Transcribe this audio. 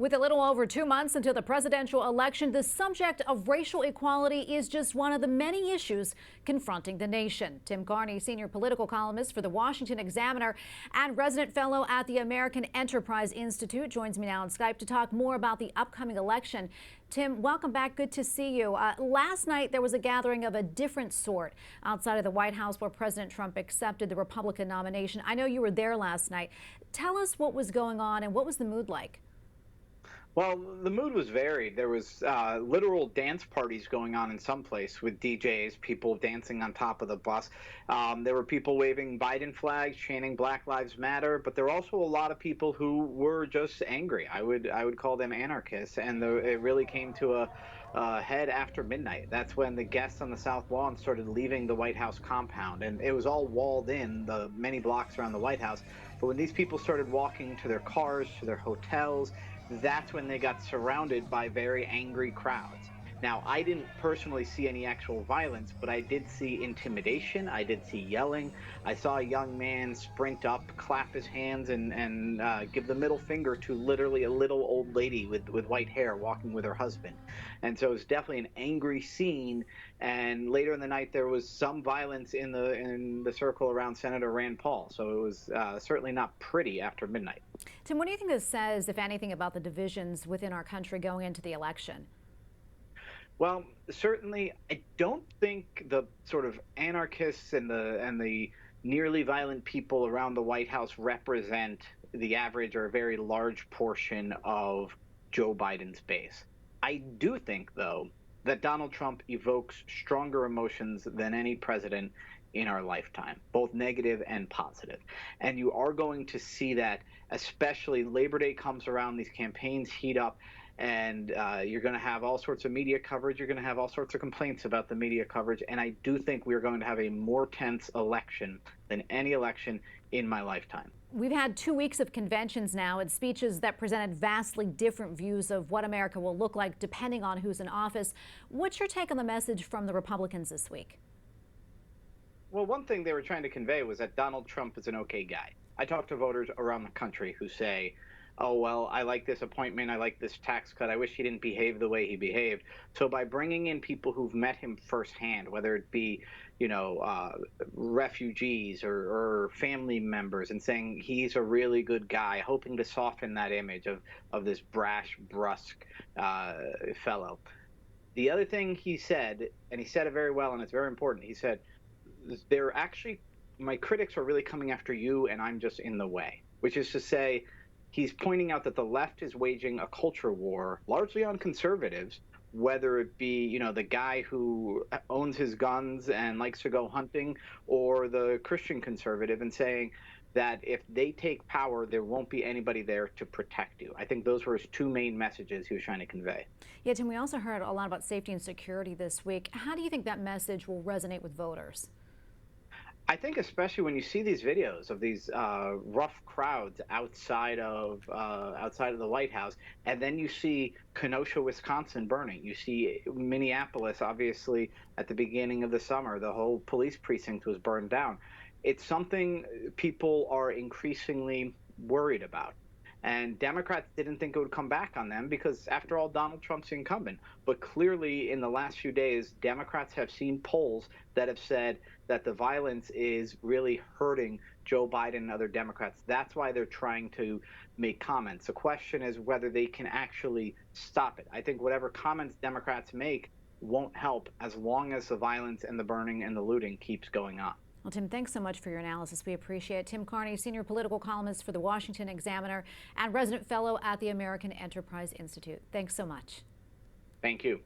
With a little over 2 months until the presidential election, the subject of racial equality is just one of the many issues confronting the nation. Tim Carney, senior political columnist for the Washington Examiner and resident fellow at the American Enterprise Institute, joins me now on Skype to talk more about the upcoming election. Tim, welcome back. Good to see you. Last night, there was a gathering of a different sort outside of the White House where President Trump accepted the Republican nomination. I know you were there last night. Tell us what was going on and what was the mood like? Well, the mood was varied. There was literal dance parties going on in some place with DJs, people dancing on top of the bus. There were people waving Biden flags, chanting Black Lives Matter, but there were also a lot of people who were just angry. I would call them anarchists, and it really came to a head after midnight. That's when the guests on the South Lawn started leaving the White House compound, and it was all walled in, the many blocks around the White House. But when these people started walking to their cars, to their hotels, that's when they got surrounded by very angry crowds. Now, I didn't personally see any actual violence, but I did see intimidation. I did see yelling. I saw a young man sprint up, clap his hands, and give the middle finger to literally a little old lady with white hair walking with her husband. And so it was definitely an angry scene. And later in the night, there was some violence in the circle around Senator Rand Paul. So it was certainly not pretty after midnight. Tim, what do you think this says, if anything, about the divisions within our country going into the election? Well, certainly, I don't think the sort of anarchists and the nearly violent people around the White House represent the average or a very large portion of Joe Biden's base. I do think, though, that Donald Trump evokes stronger emotions than any president in our lifetime, both negative and positive. And you are going to see that, especially Labor Day comes around, these campaigns heat up, and you're going to have all sorts of media coverage. You're going to have all sorts of complaints about the media coverage. And I do think we're going to have a more tense election than any election in my lifetime. We've had 2 weeks of conventions now and speeches that presented vastly different views of what America will look like depending on who's in office. What's your take on the message from the Republicans this week? Well, one thing they were trying to convey was that Donald Trump is an okay guy. I talk to voters around the country who say, oh, well, I like this appointment, I like this tax cut, I wish he didn't behave the way he behaved. So by bringing in people who've met him firsthand, whether it be, refugees or family members, and saying he's a really good guy, hoping to soften that image of this brash, brusque fellow. The other thing he said, and he said it very well, and it's very important, he said, my critics are really coming after you, and I'm just in the way, which is to say, he's pointing out that the left is waging a culture war, largely on conservatives, whether it be, the guy who owns his guns and likes to go hunting, or the Christian conservative, and saying that if they take power, there won't be anybody there to protect you. I think those were his two main messages he was trying to convey. Yeah, Tim, we also heard a lot about safety and security this week. How do you think that message will resonate with voters? I think especially when you see these videos of these rough crowds outside of the White House, and then you see Kenosha, Wisconsin burning. You see Minneapolis, obviously, at the beginning of the summer, the whole police precinct was burned down. It's something people are increasingly worried about. And Democrats didn't think it would come back on them because, after all, Donald Trump's the incumbent. But clearly, in the last few days, Democrats have seen polls that have said that the violence is really hurting Joe Biden and other Democrats. That's why they're trying to make comments. The question is whether they can actually stop it. I think whatever comments Democrats make won't help as long as the violence and the burning and the looting keeps going on. Well, Tim, thanks so much for your analysis. We appreciate it. Tim Carney, senior political columnist for the Washington Examiner and resident fellow at the American Enterprise Institute. Thanks so much. Thank you.